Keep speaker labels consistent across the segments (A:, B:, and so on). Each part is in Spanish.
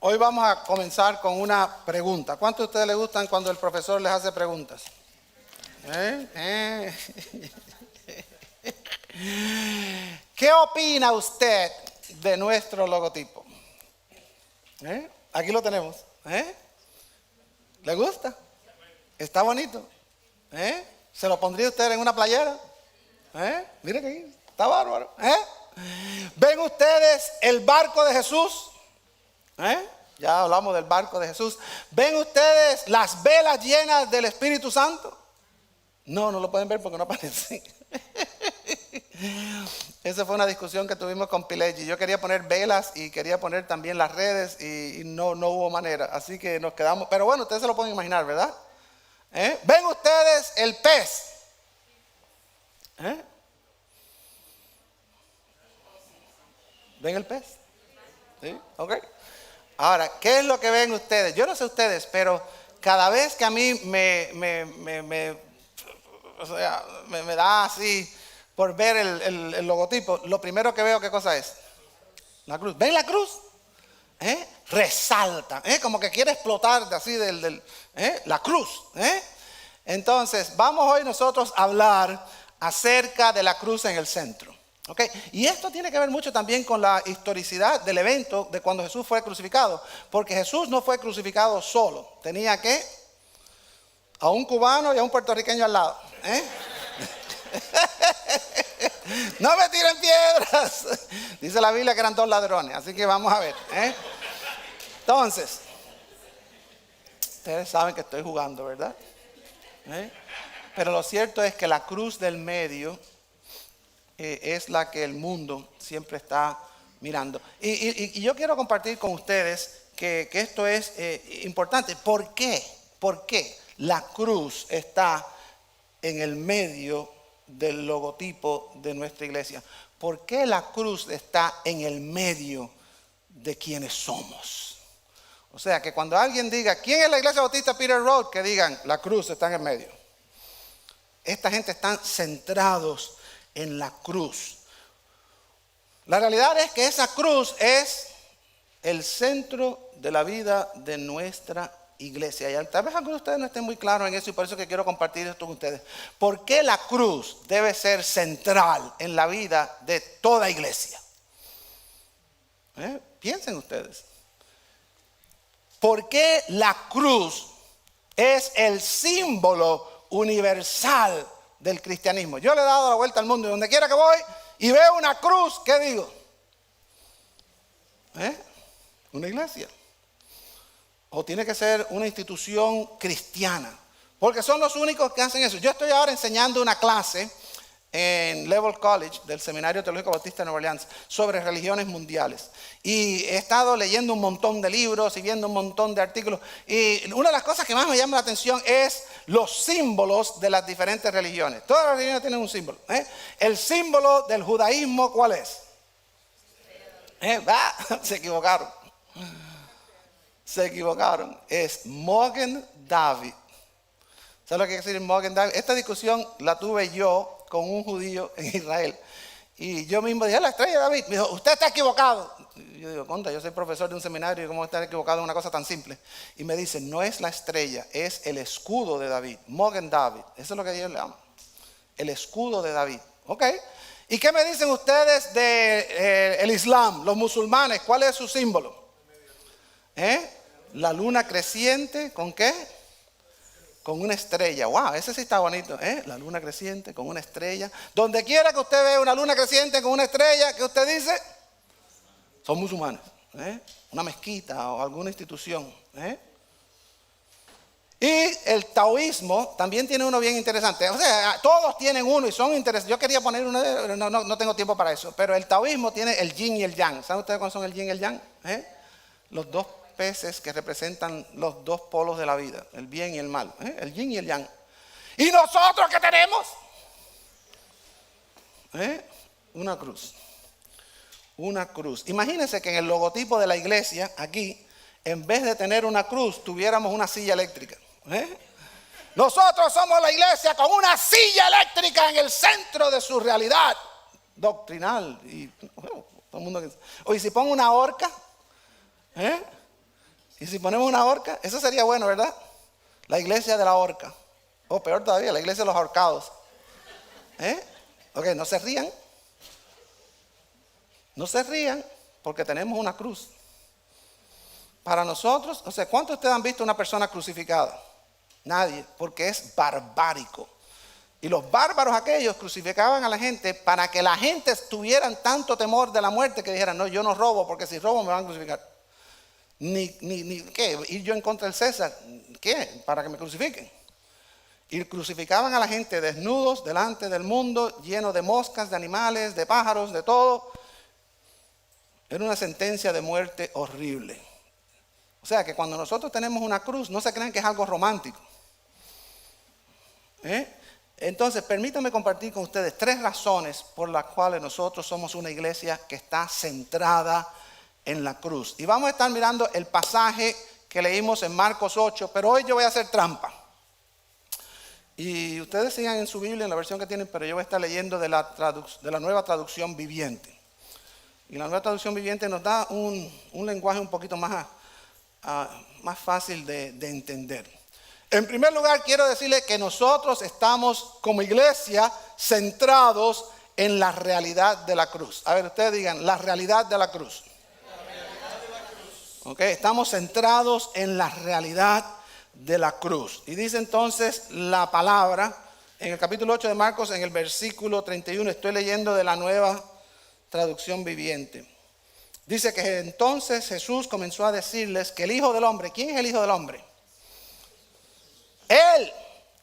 A: Hoy vamos a comenzar con una pregunta. ¿Cuántos de ustedes les gustan cuando el profesor les hace preguntas? ¿Qué opina usted de nuestro logotipo? Aquí lo tenemos. ¿Le gusta? ¿Está bonito? ¿Se lo pondría usted en una playera? Mire que aquí está bárbaro. ¿Ven ustedes el barco de Jesús? Ya hablamos del barco de Jesús. ¿Ven ustedes las velas llenas del Espíritu Santo? No lo pueden ver porque no aparece. Esa fue una discusión que tuvimos con Pileggi. Yo quería poner velas y quería poner también las redes y no hubo manera. Así que nos quedamos. Pero bueno, ustedes se lo pueden imaginar, ¿verdad? ¿Ven ustedes el pez? ¿Ven el pez? ¿Sí? Ok. Ahora, ¿qué es lo que ven ustedes? Yo no sé ustedes, pero cada vez que a mí me da así por ver el logotipo, lo primero que veo, ¿qué cosa es? La cruz. ¿Ven la cruz? Resalta, como que quiere explotar de así la cruz. Entonces, vamos hoy nosotros a hablar acerca de la cruz en el centro. Okay. Y esto tiene que ver mucho también con la historicidad del evento de cuando Jesús fue crucificado, porque Jesús no fue crucificado solo, tenía que a un cubano y a un puertorriqueño al lado. No me tiren piedras, dice la Biblia que eran dos ladrones, así que vamos a ver. Entonces, ustedes saben que estoy jugando, ¿verdad? Pero lo cierto es que la cruz del medio es la que el mundo siempre está mirando. Y yo quiero compartir con ustedes que esto es importante. ¿Por qué? ¿Por qué la cruz está en el medio del logotipo de nuestra iglesia? ¿Por qué la cruz está en el medio de quienes somos? O sea, que cuando alguien diga, ¿quién es la iglesia bautista Peter Road? Que digan, la cruz está en el medio. Esta gente están centrados en la cruz. La realidad es que esa cruz es el centro de la vida de nuestra iglesia. Y tal vez algunos de ustedes no estén muy claros en eso y por eso que quiero compartir esto con ustedes. ¿Por qué la cruz debe ser central en la vida de toda iglesia? Piensen ustedes. ¿Por qué la cruz es el símbolo universal del cristianismo? Yo le he dado la vuelta al mundo y donde quiera que voy y veo una cruz, ¿qué digo? Una iglesia. O tiene que ser una institución cristiana, porque son los únicos que hacen eso. Yo estoy ahora enseñando una clase en Level College del Seminario Teológico Bautista de Nueva Orleans sobre religiones mundiales. Y he estado leyendo un montón de libros y viendo un montón de artículos. Y una de las cosas que más me llama la atención es los símbolos de las diferentes religiones. Todas las religiones tienen un símbolo. El símbolo del judaísmo, ¿cuál es? Se equivocaron. Se equivocaron. Es Magen David. ¿Sabes lo que quiere decir Magen David? Esta discusión la tuve yo con un judío en Israel. Y yo mismo dije, la estrella de David. Me dijo, usted está equivocado. Y yo digo, contra, yo soy profesor de un seminario y cómo estar equivocado en una cosa tan simple. Y me dice, no es la estrella, es el escudo de David. Magen David. Eso es lo que Dios le llama. El escudo de David. Ok. ¿Y qué me dicen ustedes del Islam, los musulmanes? ¿Cuál es su símbolo? La luna creciente, ¿con qué? Con una estrella. Wow, ese sí está bonito. La luna creciente con una estrella. Donde quiera que usted vea una luna creciente con una estrella, ¿qué usted dice? Son musulmanes. Una mezquita o alguna institución. Y el taoísmo también tiene uno bien interesante. O sea, todos tienen uno y son interesantes. Yo quería poner uno, no tengo tiempo para eso. Pero el taoísmo tiene el yin y el yang. ¿Saben ustedes cuáles son el yin y el yang? Los dos peces que representan los dos polos de la vida, el bien y el mal, el yin y el yang. ¿Y nosotros qué tenemos? Una cruz. Una cruz. Imagínense que en el logotipo de la iglesia, aquí, en vez de tener una cruz, tuviéramos una silla eléctrica. Nosotros somos la iglesia con una silla eléctrica en el centro de su realidad doctrinal. Y todo el mundo. Oye, si pongo una horca, Y si ponemos una horca, eso sería bueno, ¿verdad? La iglesia de la horca. O peor todavía, la iglesia de los ahorcados. Ok, no se rían. No se rían porque tenemos una cruz. Para nosotros, ¿cuántos de ustedes han visto una persona crucificada? Nadie, porque es barbárico. Y los bárbaros aquellos crucificaban a la gente para que la gente tuvieran tanto temor de la muerte que dijeran, no, yo no robo, porque si robo me van a crucificar. ¿Qué? Ir yo en contra del César, ¿qué? Para que me crucifiquen. Y crucificaban a la gente desnudos delante del mundo, lleno de moscas, de animales, de pájaros, de todo. Era una sentencia de muerte horrible. O sea que cuando nosotros tenemos una cruz, no se crean que es algo romántico. Entonces, permítanme compartir con ustedes 3 razones por las cuales nosotros somos una iglesia que está centrada en la cruz. Y vamos a estar mirando el pasaje que leímos en Marcos 8, pero hoy yo voy a hacer trampa. Y ustedes sigan en su Biblia, en la versión que tienen, pero yo voy a estar leyendo de la nueva traducción viviente. Y la nueva traducción viviente nos da un lenguaje un poquito más fácil de entender. En primer lugar, quiero decirles que nosotros estamos como iglesia centrados en la realidad de la cruz. A ver, ustedes digan, la realidad de la cruz. La realidad de la cruz. Ok, estamos centrados en la realidad de la cruz. Y dice entonces la palabra, en el capítulo 8 de Marcos, en el versículo 31, estoy leyendo de la nueva traducción viviente. Dice que entonces Jesús comenzó a decirles que el Hijo del Hombre, ¿quién es el Hijo del Hombre? Él.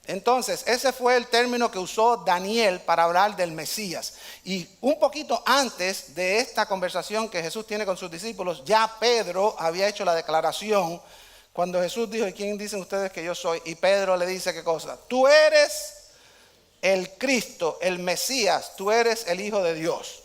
A: Entonces, ese fue el término que usó Daniel para hablar del Mesías. Y un poquito antes de esta conversación que Jesús tiene con sus discípulos, ya Pedro había hecho la declaración cuando Jesús dijo, ¿y quién dicen ustedes que yo soy? Y Pedro le dice, ¿qué cosa? Tú eres el Cristo, el Mesías, tú eres el Hijo de Dios.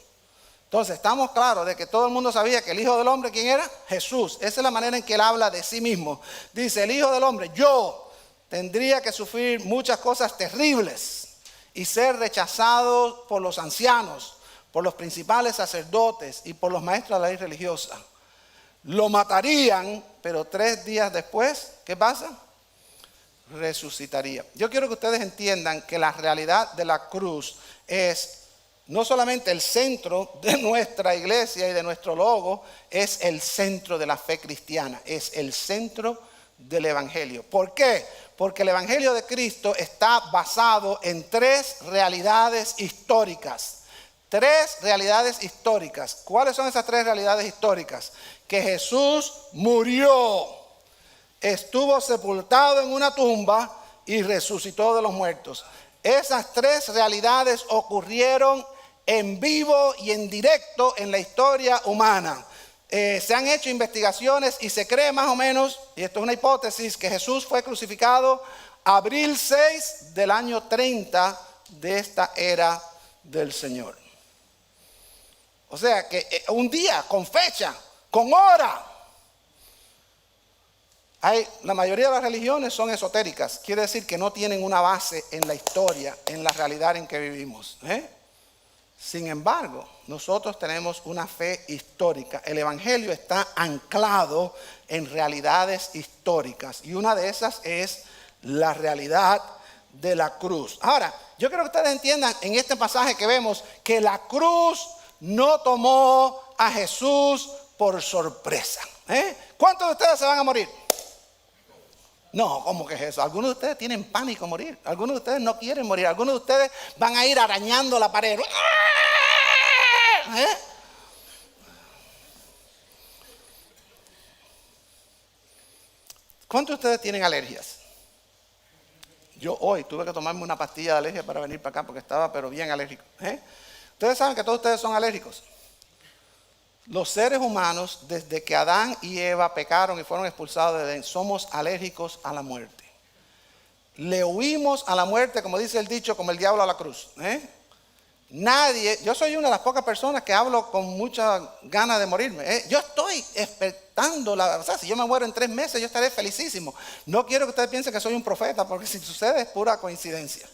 A: Entonces, estamos claros de que todo el mundo sabía que el Hijo del Hombre, ¿quién era? Jesús. Esa es la manera en que él habla de sí mismo. Dice, el Hijo del Hombre, yo tendría que sufrir muchas cosas terribles y ser rechazado por los ancianos, por los principales sacerdotes y por los maestros de la ley religiosa. Lo matarían, pero 3 días después, ¿qué pasa? Resucitaría. Yo quiero que ustedes entiendan que la realidad de la cruz es no solamente el centro de nuestra iglesia y de nuestro logo, es el centro de la fe cristiana, es el centro del evangelio. ¿Por qué? Porque el evangelio de Cristo está basado en 3 realidades históricas. 3 realidades históricas. ¿Cuáles son esas 3 realidades históricas? Que Jesús murió, estuvo sepultado en una tumba y resucitó de los muertos. Esas 3 realidades ocurrieron en vivo y en directo en la historia humana. Se han hecho investigaciones y se cree más o menos, y esto es una hipótesis, que Jesús fue crucificado abril 6 del año 30 de esta era del Señor. O sea que un día, con fecha, con hora. La mayoría de las religiones son esotéricas, quiere decir que no tienen una base en la historia, en la realidad en que vivimos. Sin embargo, nosotros tenemos una fe histórica. El evangelio está anclado en realidades históricas y una de esas es la realidad de la cruz. Ahora, yo quiero que ustedes entiendan en este pasaje que vemos que la cruz no tomó a Jesús por sorpresa. ¿Cuántos de ustedes se van a morir? No, ¿cómo que es eso? Algunos de ustedes tienen pánico a morir. Algunos de ustedes no quieren morir. Algunos de ustedes van a ir arañando la pared. ¿Cuántos de ustedes tienen alergias? Yo hoy tuve que tomarme una pastilla de alergia para venir para acá porque estaba pero bien alérgico. Ustedes saben que todos ustedes son alérgicos. Los seres humanos, desde que Adán y Eva pecaron y fueron expulsados de Edén, somos alérgicos a la muerte. Le huimos a la muerte, como dice el dicho, como el diablo a la cruz. Nadie, yo soy una de las pocas personas que hablo con mucha ganas de morirme. Yo estoy expectando, si yo me muero en 3 meses, yo estaré felicísimo. No quiero que ustedes piensen que soy un profeta, porque si sucede es pura coincidencia.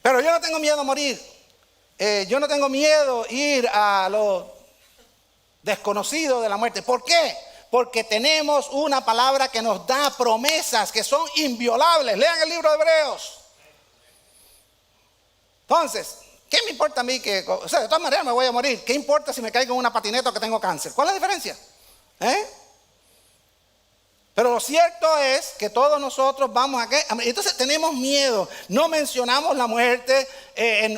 A: Pero yo no tengo miedo a morir. Yo no tengo miedo a ir a lo desconocido de la muerte. ¿Por qué? Porque tenemos una palabra que nos da promesas que son inviolables. Lean el libro de Hebreos. Entonces, ¿qué me importa a mí de todas maneras me voy a morir? ¿Qué importa si me caigo en una patineta o que tengo cáncer? ¿Cuál es la diferencia? Pero lo cierto es que todos nosotros vamos a... Entonces tenemos miedo. No mencionamos la muerte.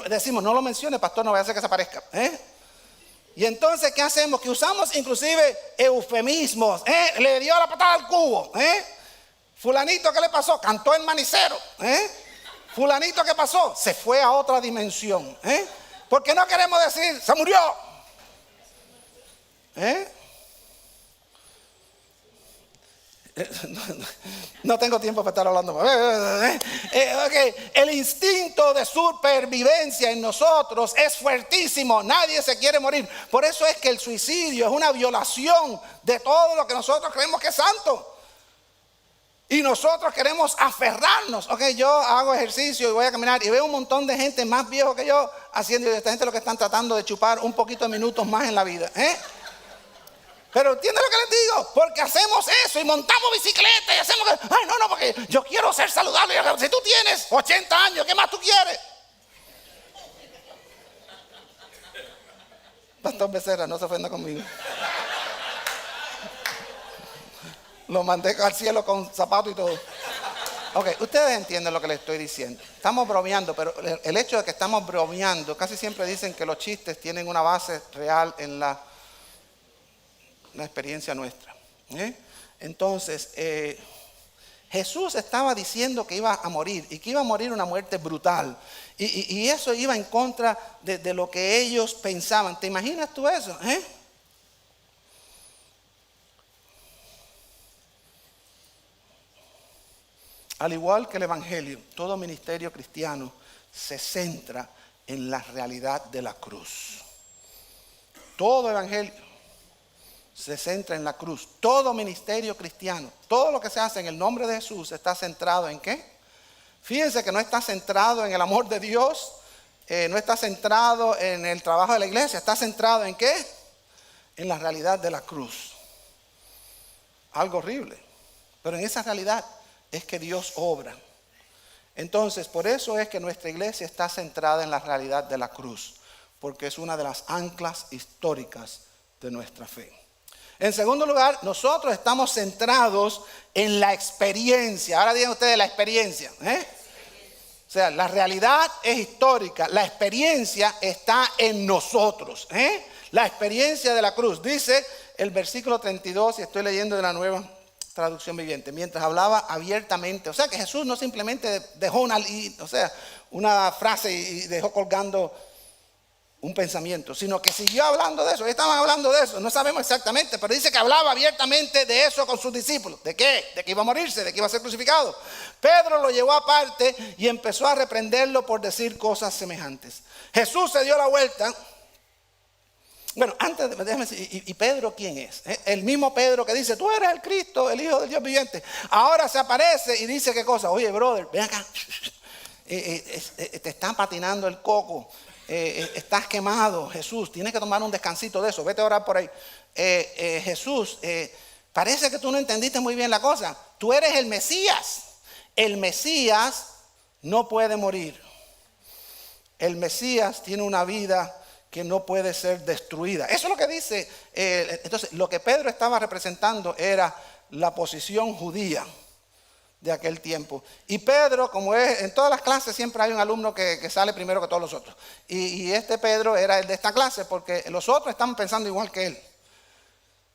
A: Decimos, no lo mencione, pastor, no vaya a hacer que se aparezca. Y entonces, ¿qué hacemos? Que usamos inclusive eufemismos. Le dio la patada al cubo. Fulanito, ¿qué le pasó? Cantó el manicero. Fulanito, ¿qué pasó? Se fue a otra dimensión. Porque no queremos decir, se murió. No tengo tiempo para estar hablando. El instinto de supervivencia en nosotros es fuertísimo. Nadie se quiere morir. Por eso es que el suicidio es una violación de todo lo que nosotros creemos que es santo. Y nosotros queremos aferrarnos. Yo hago ejercicio y voy a caminar y veo un montón de gente más viejo que yo haciendo. Y esta gente lo que están tratando de chupar un poquito de minutos más en la vida. Pero ¿entienden lo que les digo? Porque hacemos eso y montamos bicicleta y hacemos... no, porque yo quiero ser saludable. Si tú tienes 80 años, ¿qué más tú quieres? Pastor Becerra, no se ofenda conmigo. Lo mandé al cielo con zapatos y todo. Ustedes entienden lo que les estoy diciendo. Estamos bromeando, pero el hecho de que estamos bromeando, casi siempre dicen que los chistes tienen una base real en la experiencia nuestra. Entonces, Jesús estaba diciendo que iba a morir y que iba a morir una muerte brutal. Y eso iba en contra de lo que ellos pensaban. ¿Te imaginas tú eso? Al igual que el Evangelio, todo ministerio cristiano se centra en la realidad de la cruz. Todo Evangelio se centra en la cruz. Todo ministerio cristiano, todo lo que se hace en el nombre de Jesús está centrado ¿en qué? Fíjense que no está centrado en el amor de Dios, no está centrado en el trabajo de la iglesia, está centrado ¿en qué? En la realidad de la cruz. Algo horrible, pero en esa realidad es que Dios obra. Entonces, por eso es que nuestra iglesia está centrada en la realidad de la cruz, porque es una de las anclas históricas de nuestra fe. En segundo lugar, nosotros estamos centrados en la experiencia. Ahora digan ustedes la experiencia. O sea, la realidad es histórica, la experiencia está en nosotros. La experiencia de la cruz. Dice el versículo 32, y estoy leyendo de la Nueva Traducción Viviente, mientras hablaba abiertamente. O sea que Jesús no simplemente dejó una frase y dejó colgando un pensamiento, sino que siguió hablando de eso. Estaban hablando de eso, no sabemos exactamente, pero dice que hablaba abiertamente de eso con sus discípulos. ¿De qué? De que iba a morirse, de que iba a ser crucificado. Pedro lo llevó aparte y empezó a reprenderlo por decir cosas semejantes. Jesús se dio la vuelta. Bueno, antes, déjame decir, ¿y Pedro quién es? El mismo Pedro que dice, tú eres el Cristo, el Hijo del Dios viviente. Ahora se aparece y dice qué cosa. Oye, brother, ven acá. Te están patinando el coco. Estás quemado, Jesús. Tienes que tomar un descansito de eso. Vete a orar por ahí. Jesús, parece que tú no entendiste muy bien la cosa. Tú eres el Mesías. El Mesías no puede morir. El Mesías tiene una vida que no puede ser destruida. Eso es lo que dice. Entonces, lo que Pedro estaba representando era la posición judía de aquel tiempo. Y Pedro, como es, en todas las clases siempre hay un alumno que sale primero que todos los otros. Y este Pedro era el de esta clase porque los otros están pensando igual que él.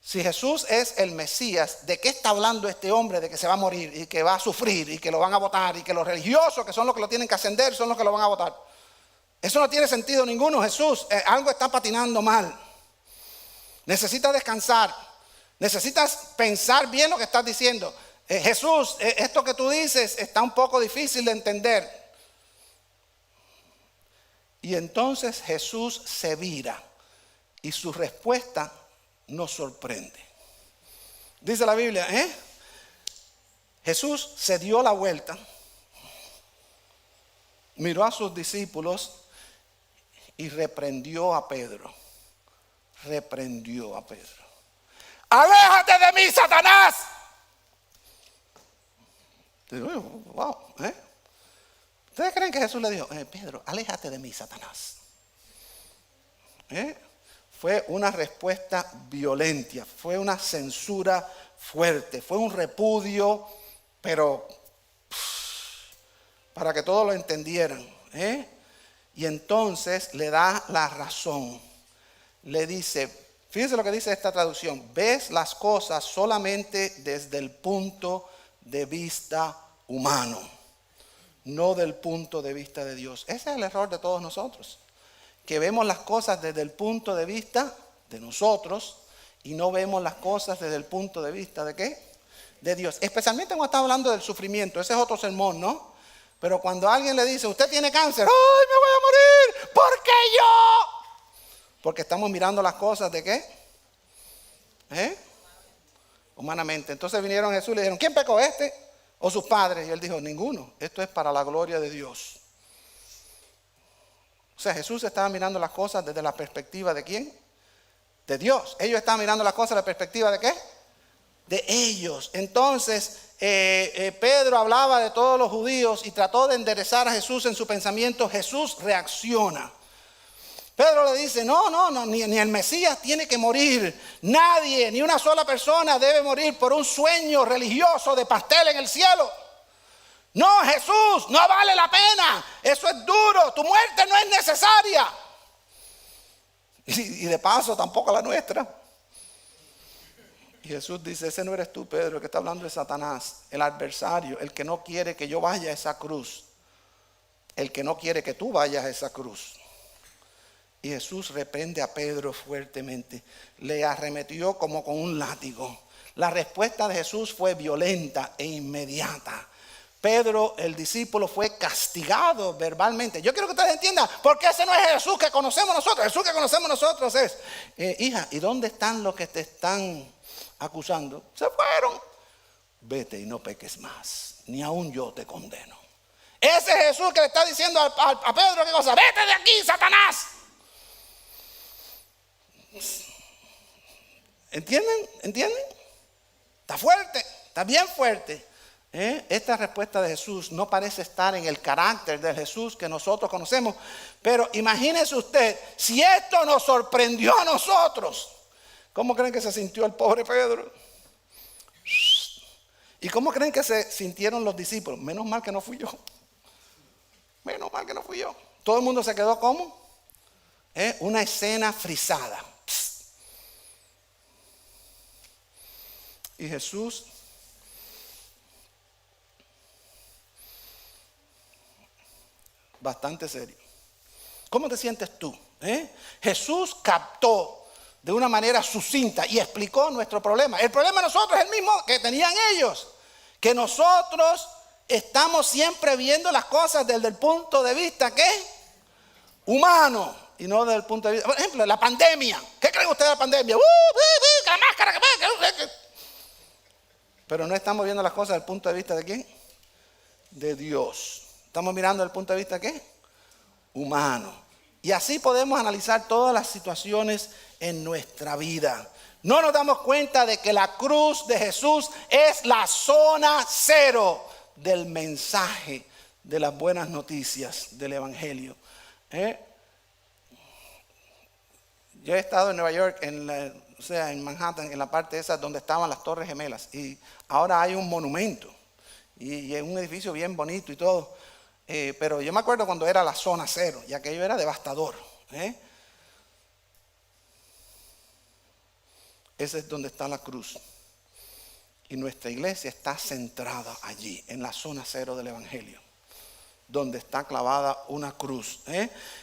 A: Si Jesús es el Mesías, ¿de qué está hablando este hombre? De que se va a morir y que va a sufrir y que lo van a votar y que los religiosos, que son los que lo tienen que ascender, son los que lo van a votar. Eso no tiene sentido ninguno. Jesús, algo está patinando mal. Necesitas descansar. Necesitas pensar bien lo que estás diciendo. Jesús, esto que tú dices está un poco difícil de entender. Y entonces Jesús se vira y su respuesta nos sorprende. Dice la Biblia, Jesús se dio la vuelta, miró a sus discípulos y reprendió a Pedro. Reprendió a Pedro. aléjate de mí, Satanás. Wow, ¿eh? ¿Ustedes creen que Jesús le dijo, Pedro, aléjate de mí, Satanás? Fue una respuesta violenta, fue una censura fuerte, fue un repudio, pero para que todos lo entendieran. Y entonces le da la razón. Le dice, fíjense lo que dice esta traducción, ves las cosas solamente desde el punto de vista humano, no del punto de vista de Dios. Ese es el error de todos nosotros, que vemos las cosas desde el punto de vista de nosotros y no vemos las cosas desde el punto de vista ¿de qué? De Dios. Especialmente cuando está hablando del sufrimiento, ese es otro sermón, ¿no? Pero cuando alguien le dice, usted tiene cáncer, ¡ay, me voy a morir! ¿Por qué yo? Porque estamos mirando las cosas ¿de qué? Humanamente. Entonces vinieron a Jesús y le dijeron, ¿quién pecó, este o sus padres? Y él dijo, ninguno. Esto es para la gloria de Dios. O sea, Jesús estaba mirando las cosas desde la perspectiva ¿de quién? De Dios. Ellos estaban mirando las cosas desde la perspectiva ¿de qué? De ellos. Entonces, Pedro hablaba de todos los judíos y trató de enderezar a Jesús en su pensamiento. Jesús reacciona. Pedro le dice, no, ni el Mesías tiene que morir. Nadie, ni una sola persona debe morir por un sueño religioso de pastel en el cielo. No, Jesús, no vale la pena. Eso es duro, tu muerte no es necesaria. Y de paso tampoco la nuestra. Y Jesús dice, ese no eres tú, Pedro, el que está hablando de Satanás, el adversario, el que no quiere que yo vaya a esa cruz. El que no quiere que tú vayas a esa cruz. Y Jesús reprende a Pedro fuertemente. Le arremetió como con un látigo. La respuesta de Jesús fue violenta e inmediata. Pedro, el discípulo, fue castigado verbalmente. Yo quiero que ustedes entiendan, porque ese no es Jesús que conocemos nosotros. Jesús que conocemos nosotros es, hija, ¿y dónde están los que te están acusando? Se fueron. Vete y no peques más, ni aún yo te condeno. Ese es Jesús que le está diciendo a Pedro, ¿qué cosa? Vete de aquí, Satanás. ¿Entienden? Está fuerte, está bien fuerte. Esta respuesta de Jesús no parece estar en el carácter de Jesús que nosotros conocemos. Pero imagínese usted, si esto nos sorprendió a nosotros, ¿cómo creen que se sintió el pobre Pedro? ¿Y cómo creen que se sintieron los discípulos? Menos mal que no fui yo. Menos mal que no fui yo. Todo el mundo se quedó como una escena frisada. Y Jesús bastante serio. ¿Cómo te sientes tú? Jesús captó de una manera sucinta y explicó nuestro problema. El problema de nosotros es el mismo que tenían ellos, que nosotros estamos siempre viendo las cosas desde el punto de vista ¿qué? Humano y no desde el punto de vista. Por ejemplo, la pandemia. ¿Qué creen ustedes de la pandemia? Que la máscara, que... Pero no estamos viendo las cosas desde el punto de vista ¿de quién? De Dios. Estamos mirando desde el punto de vista ¿qué? Humano. Y así podemos analizar todas las situaciones en nuestra vida. No nos damos cuenta de que la cruz de Jesús es la zona cero del mensaje de las buenas noticias del Evangelio. Yo he estado en Nueva York, en Manhattan, en la parte esa donde estaban las Torres Gemelas. Y ahora hay un monumento. Y es un edificio bien bonito y todo. Pero yo me acuerdo cuando era la zona cero. Y aquello era devastador. Ese es donde está la cruz. Y nuestra iglesia está centrada allí, en la zona cero del Evangelio, donde está clavada una cruz.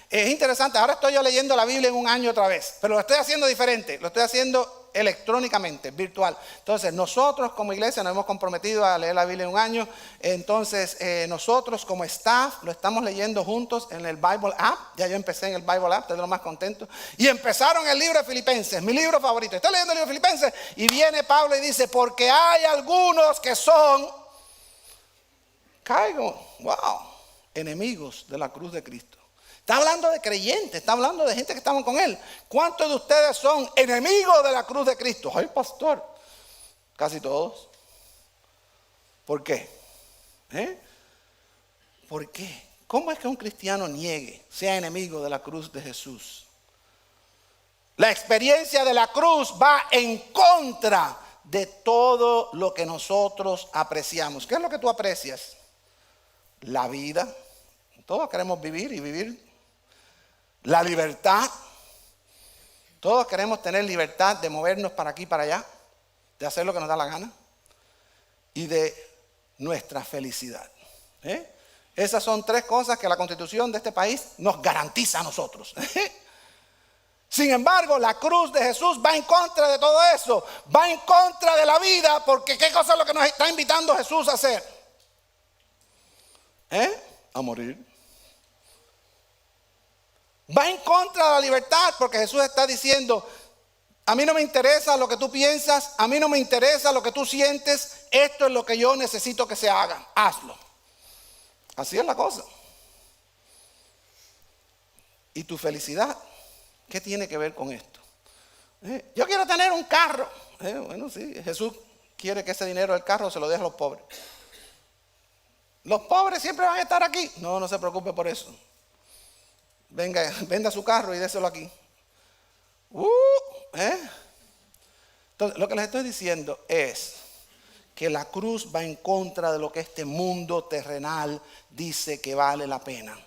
A: Es interesante, ahora estoy yo leyendo la Biblia en un año otra vez, pero lo estoy haciendo diferente, lo estoy haciendo electrónicamente, virtual. Entonces nosotros como iglesia nos hemos comprometido a leer la Biblia en un año. Entonces nosotros como staff lo estamos leyendo juntos en el Bible App. Ya yo empecé en el Bible App, estoy de lo más contento. Y empezaron el libro de Filipenses, mi libro favorito. Estoy leyendo el libro de Filipenses y viene Pablo y dice, porque hay algunos que son, enemigos de la cruz de Cristo. Está hablando de creyentes, está hablando de gente que estaban con él. ¿Cuántos de ustedes son enemigos de la cruz de Cristo? Ay, pastor, casi todos. ¿Por qué? ¿Por qué? ¿Cómo es que un cristiano niegue, sea enemigo de la cruz de Jesús? La experiencia de la cruz va en contra de todo lo que nosotros apreciamos. ¿Qué es lo que tú aprecias? La vida. Todos queremos vivir y vivir. La libertad. Todos queremos tener libertad de movernos para aquí y para allá, de hacer lo que nos da la gana y de nuestra felicidad. Esas son tres cosas que la Constitución de este país nos garantiza a nosotros. Sin embargo, la cruz de Jesús va en contra de todo eso. Va en contra de la vida, porque ¿qué cosa es lo que nos está invitando Jesús a hacer? A morir. Va en contra de la libertad, porque Jesús está diciendo: a mí no me interesa lo que tú piensas, a mí no me interesa lo que tú sientes, esto es lo que yo necesito que se haga, hazlo. Así es la cosa. ¿Y tu felicidad? ¿Qué tiene que ver con esto? Yo quiero tener un carro. Bueno, sí, Jesús quiere que ese dinero del carro se lo deje a los pobres. ¿Los pobres siempre van a estar aquí? No se preocupe por eso. Venga, venda su carro y déselo aquí. Entonces, lo que les estoy diciendo es que la cruz va en contra de lo que este mundo terrenal dice que vale la pena.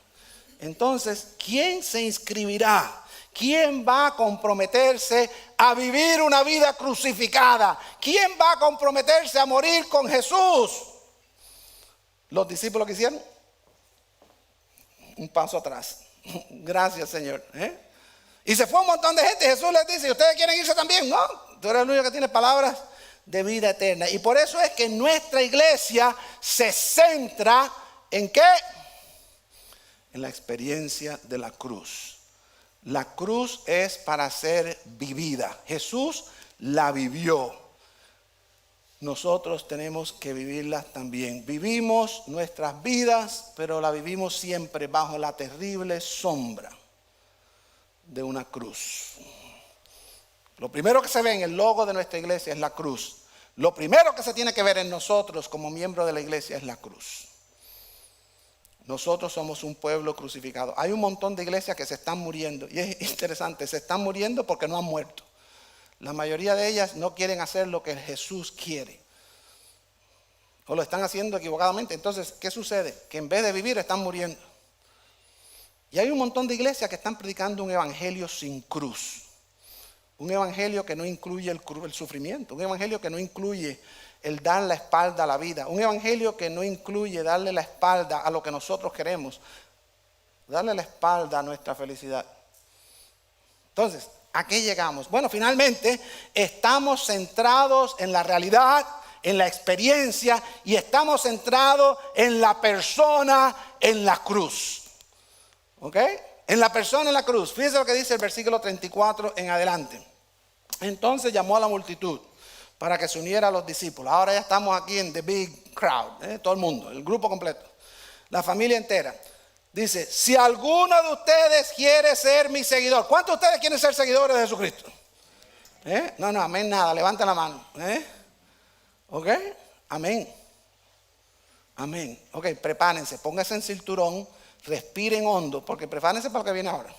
A: Entonces, ¿quién se inscribirá? ¿Quién va a comprometerse a vivir una vida crucificada? ¿Quién va a comprometerse a morir con Jesús? ¿Los discípulos que hicieron? Un paso atrás. Gracias, Señor. Y se fue un montón de gente. Jesús les dice: ¿ustedes quieren irse también? No, tú eres el único que tiene palabras de vida eterna. Y por eso es que nuestra iglesia se centra ¿en qué? En la experiencia de la cruz. La cruz es para ser vivida. Jesús la vivió. Nosotros tenemos que vivirla también. Vivimos nuestras vidas, pero la vivimos siempre bajo la terrible sombra de una cruz. Lo primero que se ve en el logo de nuestra iglesia es la cruz. Lo primero que se tiene que ver en nosotros como miembros de la iglesia es la cruz. Nosotros somos un pueblo crucificado. Hay un montón de iglesias que se están muriendo. Y es interesante, se están muriendo porque no han muerto. La mayoría de ellas no quieren hacer lo que Jesús quiere. O lo están haciendo equivocadamente. Entonces, ¿qué sucede? Que en vez de vivir están muriendo. Y hay un montón de iglesias que están predicando un evangelio sin cruz. Un evangelio que no incluye el sufrimiento. Un evangelio que no incluye el dar la espalda a la vida. Un evangelio que no incluye darle la espalda a lo que nosotros queremos. Darle la espalda a nuestra felicidad. Entonces, ¿a qué llegamos? Bueno, finalmente estamos centrados en la realidad, en la experiencia, y estamos centrados en la persona en la cruz. ¿Ok? En la persona en la cruz. Fíjense lo que dice el versículo 34 en adelante. Entonces llamó a la multitud para que se uniera a los discípulos. Ahora ya estamos aquí en the big crowd, todo el mundo, el grupo completo, la familia entera. Dice: si alguno de ustedes quiere ser mi seguidor. ¿Cuántos de ustedes quieren ser seguidores de Jesucristo? No, amén, nada, levanta la mano. ¿Ok? Amén. Amén. Ok, prepárense, pónganse en cinturón, respiren hondo, porque prepárense para lo que viene ahora.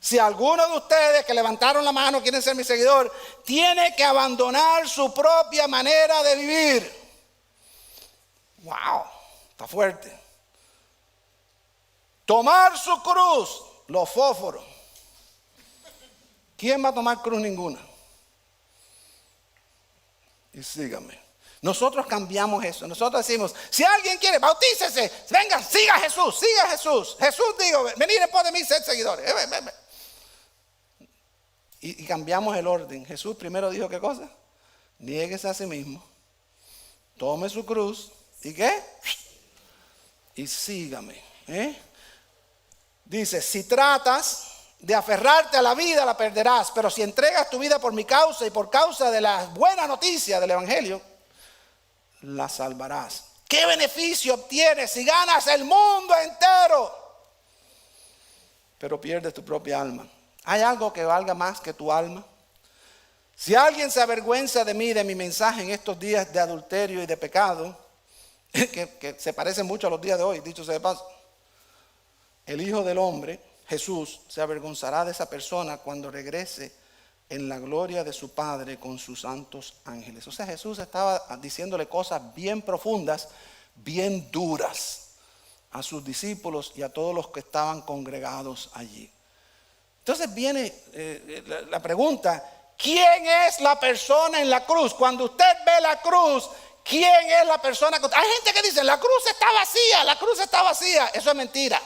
A: Si alguno de ustedes que levantaron la mano quieren ser mi seguidor, tiene que abandonar su propia manera de vivir. Wow, está fuerte. Tomar su cruz, los fósforos. ¿Quién va a tomar cruz? Ninguna. Y síganme. Nosotros cambiamos eso. Nosotros decimos: si alguien quiere, bautícese. Venga, siga a Jesús, siga a Jesús. Jesús dijo: venid después de mí, sed seguidores. Y cambiamos el orden. Jesús primero dijo: ¿qué cosa? Niéguese a sí mismo. Tome su cruz. ¿Y qué? Y sígame. Dice: si tratas de aferrarte a la vida, la perderás. Pero si entregas tu vida por mi causa y por causa de la buena noticia del evangelio, la salvarás. ¿Qué beneficio obtienes si ganas el mundo entero pero pierdes tu propia alma. ¿Hay algo que valga más que tu alma? Si alguien se avergüenza de mí, de mi mensaje en estos días de adulterio y de pecado, que se parecen mucho a los días de hoy, dicho sea de paso, el Hijo del Hombre, Jesús, se avergonzará de esa persona cuando regrese en la gloria de su Padre con sus santos ángeles. O sea, Jesús estaba diciéndole cosas bien profundas, bien duras a sus discípulos y a todos los que estaban congregados allí. Entonces viene la pregunta, ¿quién es la persona en la cruz? Cuando usted ve la cruz, ¿quién es la persona? Hay gente que dice, la cruz está vacía, la cruz está vacía. Eso es mentira.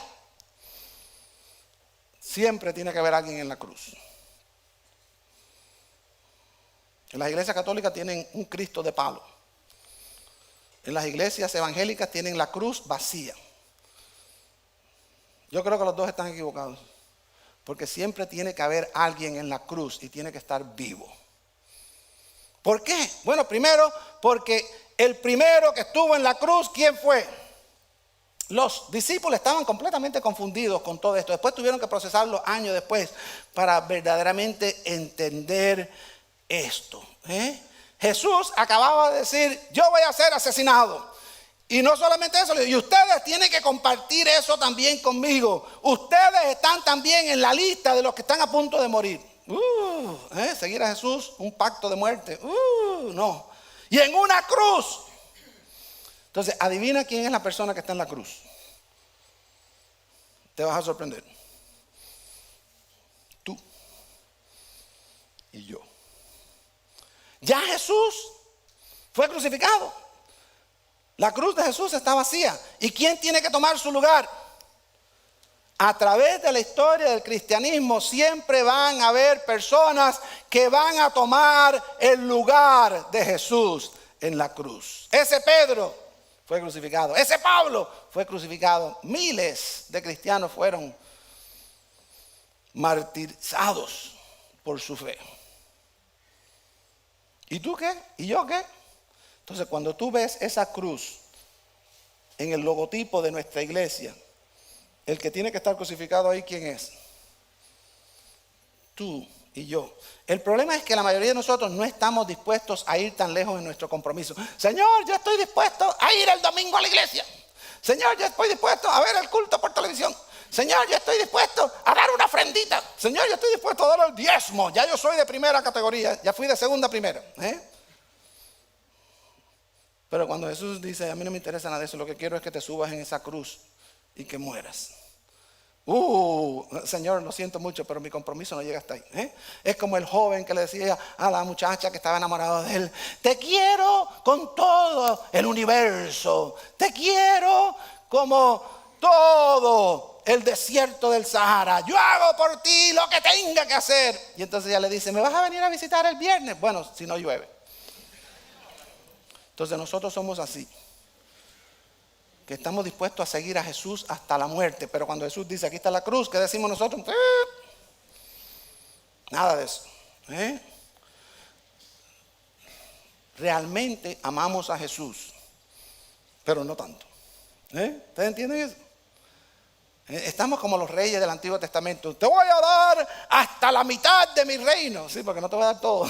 A: Siempre tiene que haber alguien en la cruz. En las iglesias católicas tienen un Cristo de palo. En las iglesias evangélicas tienen la cruz vacía. Yo creo que los dos están equivocados. Porque siempre tiene que haber alguien en la cruz y tiene que estar vivo. ¿Por qué? Bueno, primero, porque el primero que estuvo en la cruz, ¿quién fue? Los discípulos estaban completamente confundidos con todo esto. Después tuvieron que procesarlo años después para verdaderamente entender esto. Jesús acababa de decir, yo voy a ser asesinado. Y no solamente eso, y ustedes tienen que compartir eso también conmigo. Ustedes están también en la lista de los que están a punto de morir. Seguir a Jesús, un pacto de muerte. No. Y en una cruz. Entonces, adivina quién es la persona que está en la cruz. Te vas a sorprender. Tú y yo. Ya Jesús fue crucificado. La cruz de Jesús está vacía. ¿Y quién tiene que tomar su lugar? A través de la historia del cristianismo siempre van a haber personas que van a tomar el lugar de Jesús en la cruz. Ese Pedro fue crucificado. Ese Pablo fue crucificado. Miles de cristianos fueron martirizados por su fe. ¿Y tú qué? ¿Y yo qué? Entonces, cuando tú ves esa cruz en el logotipo de nuestra iglesia, el que tiene que estar crucificado ahí, ¿quién es? Tú y yo. El problema es que la mayoría de nosotros no estamos dispuestos a ir tan lejos en nuestro compromiso. Señor, yo estoy dispuesto a ir el domingo a la iglesia. Señor, yo estoy dispuesto a ver el culto por televisión. Señor, yo estoy dispuesto a dar una ofrendita. Señor, yo estoy dispuesto a dar el diezmo. Ya yo soy de primera categoría, ya fui de segunda primero. Pero cuando Jesús dice, a mí no me interesa nada de eso, lo que quiero es que te subas en esa cruz y que mueras. Señor, lo siento mucho, pero mi compromiso no llega hasta ahí. Es como el joven que le decía a la muchacha que estaba enamorada de él, te quiero con todo el universo, te quiero como todo el desierto del Sahara, yo hago por ti lo que tenga que hacer. Y entonces ella le dice, ¿me vas a venir a visitar el viernes? Bueno, si no llueve. Entonces nosotros somos así, que estamos dispuestos a seguir a Jesús hasta la muerte. Pero cuando Jesús dice, aquí está la cruz, ¿qué decimos nosotros? Nada de eso. Realmente amamos a Jesús, pero no tanto. ¿Ustedes entienden eso? Estamos como los reyes del Antiguo Testamento. Te voy a dar hasta la mitad de mi reino. Sí, porque no te voy a dar todo.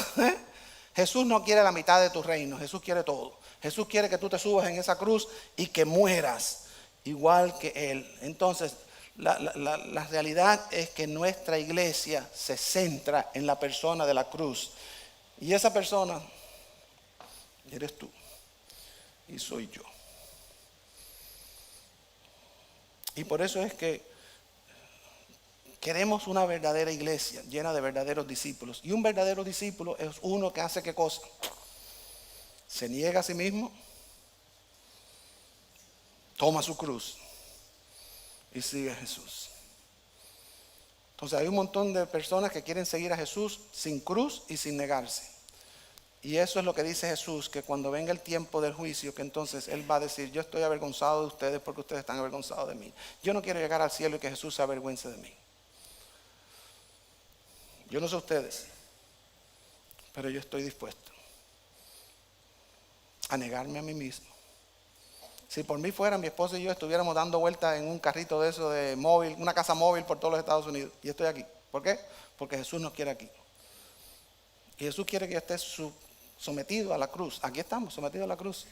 A: Jesús no quiere la mitad de tu reino, Jesús quiere todo. Jesús quiere que tú te subas en esa cruz y que mueras igual que Él. Entonces, la realidad es que nuestra iglesia se centra en la persona de la cruz. Y esa persona eres tú y soy yo. Y por eso es que queremos una verdadera iglesia llena de verdaderos discípulos. Y un verdadero discípulo es uno que hace ¿qué cosa? Se niega a sí mismo, toma su cruz y sigue a Jesús. Entonces hay un montón de personas que quieren seguir a Jesús sin cruz y sin negarse. Y eso es lo que dice Jesús, que cuando venga el tiempo del juicio, que entonces Él va a decir, yo estoy avergonzado de ustedes porque ustedes están avergonzados de mí. Yo no quiero llegar al cielo y que Jesús se avergüence de mí. Yo no sé ustedes, pero yo estoy dispuesto a negarme a mí mismo, Si por mí fuera, mi esposa y yo estuviéramos dando vueltas en un carrito de eso de móvil, una casa móvil por todos los Estados Unidos. Y estoy aquí. ¿Por qué? Porque Jesús nos quiere aquí. Y Jesús quiere que yo esté sometido a la cruz. Aquí estamos, sometidos a la cruz,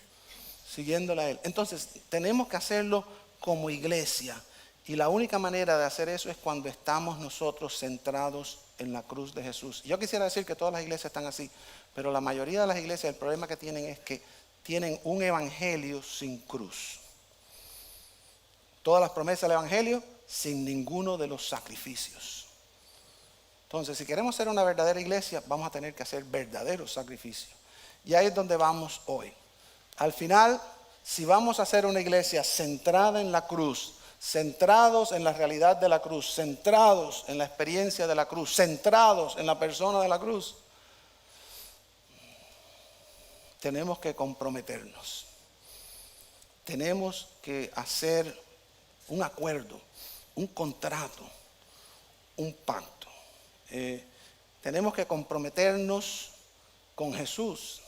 A: siguiéndole a Él. Entonces, tenemos que hacerlo como iglesia. Y la única manera de hacer eso es cuando estamos nosotros centrados en la cruz de Jesús. Yo quisiera decir que todas las iglesias están así, pero la mayoría de las iglesias el problema que tienen es que tienen un evangelio sin cruz. Todas las promesas del evangelio sin ninguno de los sacrificios. Entonces, si queremos ser una verdadera iglesia, vamos a tener que hacer verdaderos sacrificios. Y ahí es donde vamos hoy. Al final, si vamos a ser una iglesia centrada en la cruz, centrados en la realidad de la cruz, centrados en la experiencia de la cruz, centrados en la persona de la cruz, tenemos que comprometernos. Tenemos que hacer un acuerdo, un contrato, un pacto. Tenemos que comprometernos con Jesús.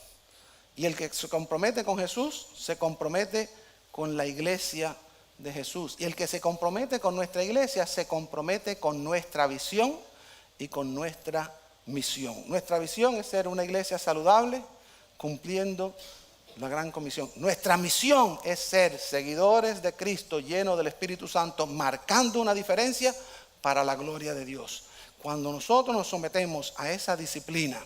A: Y el que se compromete con Jesús, se compromete con la iglesia de Jesús. Y el que se compromete con nuestra iglesia, se compromete con nuestra visión y con nuestra misión. Nuestra visión es ser una iglesia saludable, cumpliendo la gran comisión. Nuestra misión es ser seguidores de Cristo, llenos del Espíritu Santo, marcando una diferencia para la gloria de Dios. Cuando nosotros nos sometemos a esa disciplina,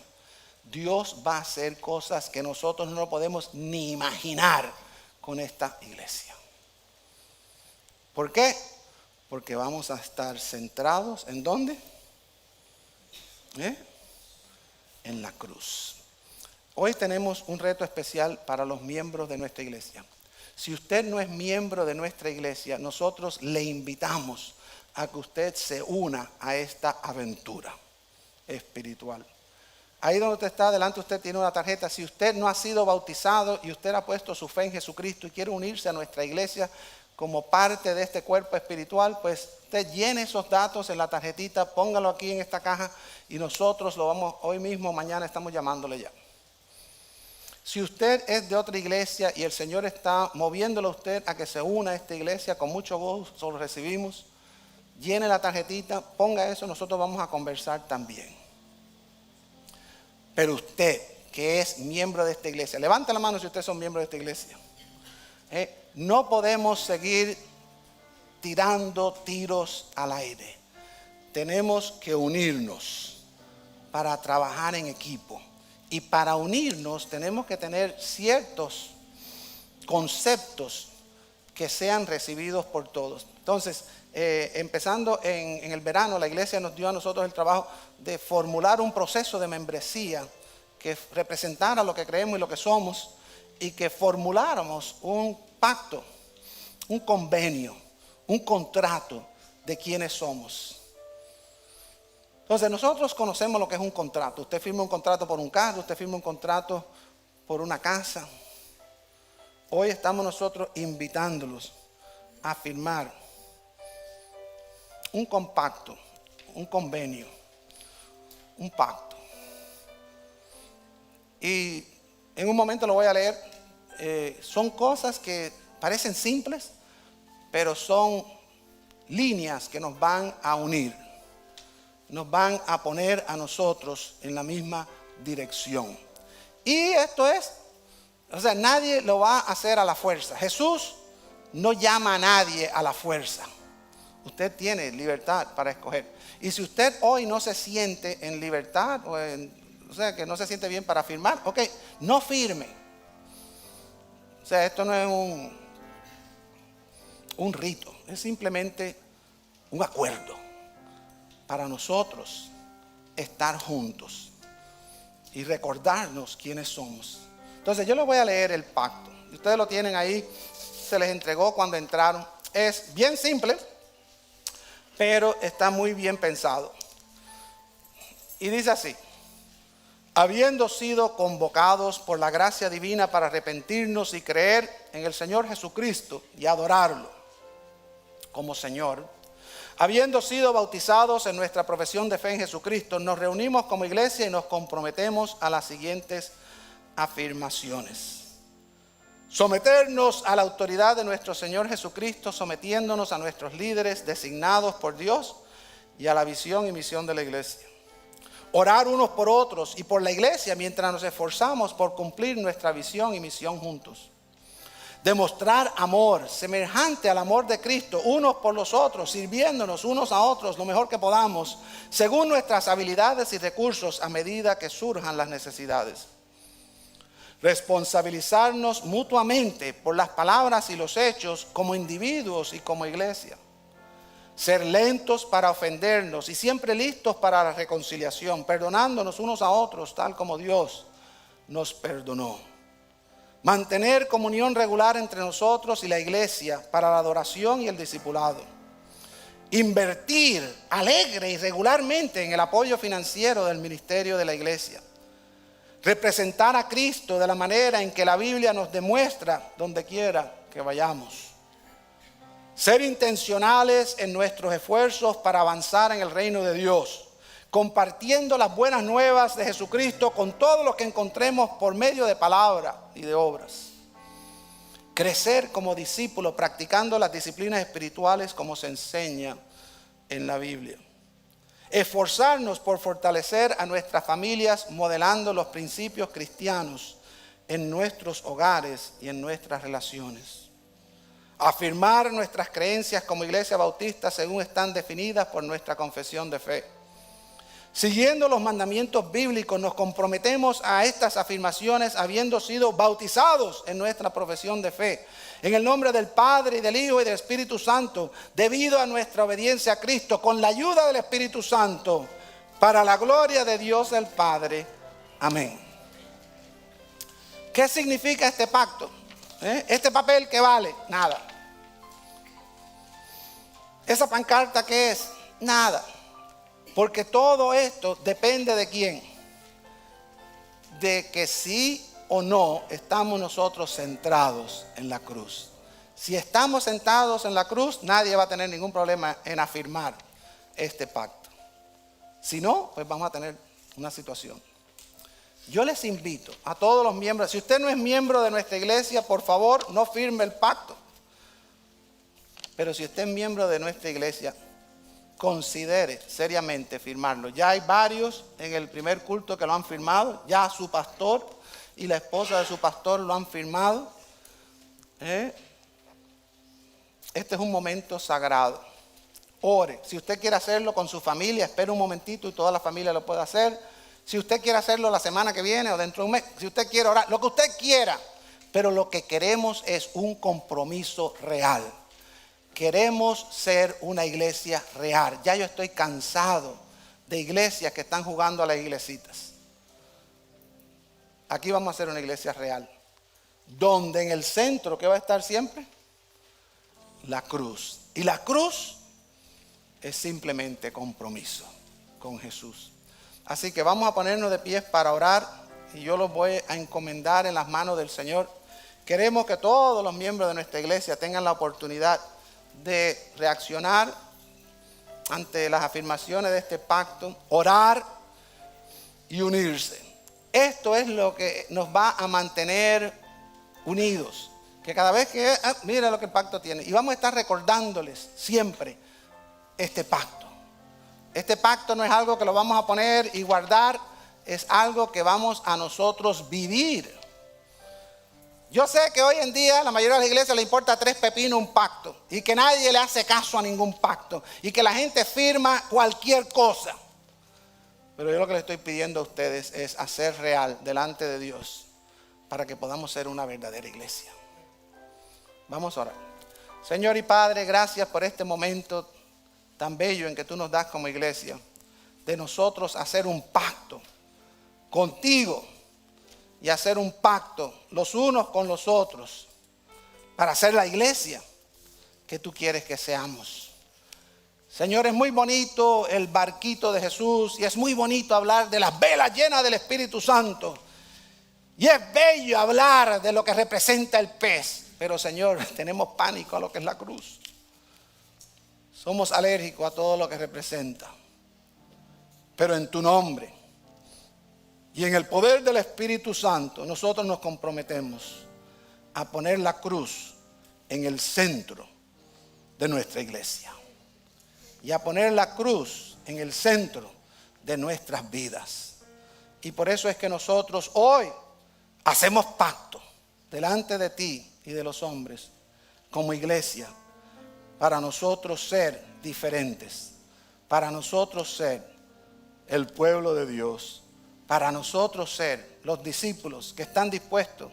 A: Dios va a hacer cosas que nosotros no podemos ni imaginar con esta iglesia. ¿Por qué? Porque vamos a estar centrados ¿en dónde? En la cruz. Hoy tenemos un reto especial para los miembros de nuestra iglesia. Si usted no es miembro de nuestra iglesia, nosotros le invitamos a que usted se una a esta aventura espiritual. Ahí donde usted está, delante usted tiene una tarjeta. Si usted no ha sido bautizado y usted ha puesto su fe en Jesucristo y quiere unirse a nuestra iglesia como parte de este cuerpo espiritual, pues usted llene esos datos en la tarjetita, póngalo aquí en esta caja y nosotros lo vamos, hoy mismo, mañana estamos llamándole ya. Si usted es de otra iglesia y el Señor está moviéndolo a usted a que se una a esta iglesia, con mucho gusto lo recibimos. Llene la tarjetita, ponga eso, nosotros vamos a conversar también. Pero usted, que es miembro de esta iglesia, levante la mano si ustedes son miembros de esta iglesia. No podemos seguir tirando tiros al aire. Tenemos que unirnos para trabajar en equipo. Y para unirnos tenemos que tener ciertos conceptos que sean recibidos por todos. Entonces, empezando en el verano, la iglesia nos dio a nosotros el trabajo de formular un proceso de membresía que representara lo que creemos y lo que somos, y que formuláramos un pacto, un convenio, un contrato de quiénes somos. Entonces nosotros conocemos lo que es un contrato. Usted firma un contrato por un carro, usted firma un contrato por una casa. Hoy estamos nosotros invitándolos a firmar un compacto, un convenio, un pacto. Y en un momento lo voy a leer. Son cosas que parecen simples, pero son líneas que nos van a unir. Nos van a poner a nosotros en la misma dirección. Y esto es, nadie lo va a hacer a la fuerza. Jesús no llama a nadie a la fuerza. Usted tiene libertad para escoger. Y si usted hoy no se siente en libertad, que no se siente bien para firmar, ok, no firme. Esto no es un rito, es simplemente un acuerdo para nosotros estar juntos y recordarnos quiénes somos. Entonces yo les voy a leer el pacto. Ustedes lo tienen ahí, se les entregó cuando entraron. Es bien simple, pero está muy bien pensado. Y dice así: habiendo sido convocados por la gracia divina para arrepentirnos y creer en el Señor Jesucristo y adorarlo como Señor, habiendo sido bautizados en nuestra profesión de fe en Jesucristo, nos reunimos como iglesia y nos comprometemos a las siguientes afirmaciones. Someternos a la autoridad de nuestro Señor Jesucristo, sometiéndonos a nuestros líderes designados por Dios y a la visión y misión de la iglesia. Orar unos por otros y por la iglesia mientras nos esforzamos por cumplir nuestra visión y misión juntos. Demostrar amor semejante al amor de Cristo unos por los otros, sirviéndonos unos a otros lo mejor que podamos, según nuestras habilidades y recursos a medida que surjan las necesidades. Responsabilizarnos mutuamente por las palabras y los hechos como individuos y como iglesia. Ser lentos para ofendernos y siempre listos para la reconciliación, perdonándonos unos a otros tal como Dios nos perdonó. Mantener comunión regular entre nosotros y la iglesia para la adoración y el discipulado. Invertir alegre y regularmente en el apoyo financiero del ministerio de la iglesia. Representar a Cristo de la manera en que la Biblia nos demuestra donde quiera que vayamos. Ser intencionales en nuestros esfuerzos para avanzar en el reino de Dios, compartiendo las buenas nuevas de Jesucristo con todos los que encontremos por medio de palabra y de obras. Crecer como discípulos practicando las disciplinas espirituales como se enseña en la Biblia. Esforzarnos por fortalecer a nuestras familias modelando los principios cristianos en nuestros hogares y en nuestras relaciones. Afirmar nuestras creencias como iglesia bautista según están definidas por nuestra confesión de fe. Siguiendo los mandamientos bíblicos, nos comprometemos a estas afirmaciones habiendo sido bautizados en nuestra profesión de fe. En el nombre del Padre, y del Hijo, y del Espíritu Santo, debido a nuestra obediencia a Cristo, con la ayuda del Espíritu Santo, para la gloria de Dios el Padre. Amén. ¿Qué significa este pacto? Este papel, ¿qué vale? Nada. ¿Esa pancarta qué es? Nada. Porque todo esto depende de quién. De que sí o no estamos nosotros centrados en la cruz. Si estamos sentados en la cruz, nadie va a tener ningún problema en afirmar este pacto. Si no, pues vamos a tener una situación. Yo les invito a todos los miembros, si usted no es miembro de nuestra iglesia, por favor, no firme el pacto. Pero si usted es miembro de nuestra iglesia, considere seriamente firmarlo. Ya hay varios en el primer culto que lo han firmado. Ya su pastor y la esposa de su pastor lo han firmado. Este es un momento sagrado. Ore. Si usted quiere hacerlo con su familia, espere un momentito y toda la familia lo puede hacer. Si usted quiere hacerlo la semana que viene o dentro de un mes, si usted quiere orar, lo que usted quiera. Pero lo que queremos es un compromiso real. Queremos ser una iglesia real. Ya yo estoy cansado de iglesias que están jugando a las iglesitas. Aquí vamos a ser una iglesia real. Donde en el centro, ¿qué va a estar siempre? La cruz. Y la cruz es simplemente compromiso con Jesús. Así que vamos a ponernos de pies para orar. Y yo los voy a encomendar en las manos del Señor. Queremos que todos los miembros de nuestra iglesia tengan la oportunidad de reaccionar ante las afirmaciones de este pacto, orar y unirse. Esto es lo que nos va a mantener unidos. Que cada vez que, mira lo que el pacto tiene. Y vamos a estar recordándoles siempre este pacto. Este pacto no es algo que lo vamos a poner y guardar, es algo que vamos a nosotros vivir. Yo sé que hoy en día la mayoría de las iglesias le importa 3 pepinos un pacto y que nadie le hace caso a ningún pacto y que la gente firma cualquier cosa. Pero yo lo que le estoy pidiendo a ustedes es hacer real delante de Dios para que podamos ser una verdadera iglesia. Vamos a orar. Señor y Padre, gracias por este momento tan bello en que tú nos das como iglesia de nosotros hacer un pacto contigo. Y hacer un pacto los unos con los otros para ser la iglesia que tú quieres que seamos. Señor, es muy bonito el barquito de Jesús y es muy bonito hablar de las velas llenas del Espíritu Santo. Y es bello hablar de lo que representa el pez. Pero Señor, tenemos pánico a lo que es la cruz. Somos alérgicos a todo lo que representa. Pero en tu nombre y en el poder del Espíritu Santo, nosotros nos comprometemos a poner la cruz en el centro de nuestra iglesia y a poner la cruz en el centro de nuestras vidas. Y por eso es que nosotros hoy hacemos pacto delante de ti y de los hombres como iglesia para nosotros ser diferentes, para nosotros ser el pueblo de Dios, para nosotros ser los discípulos que están dispuestos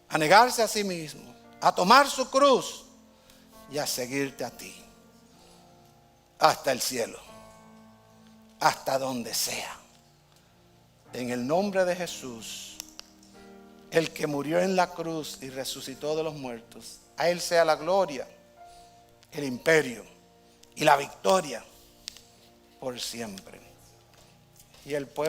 A: a negarse a sí mismos, a tomar su cruz y a seguirte a ti hasta el cielo, hasta donde sea. En el nombre de Jesús, el que murió en la cruz y resucitó de los muertos, a Él sea la gloria, el imperio y la victoria por siempre. Y el pueblo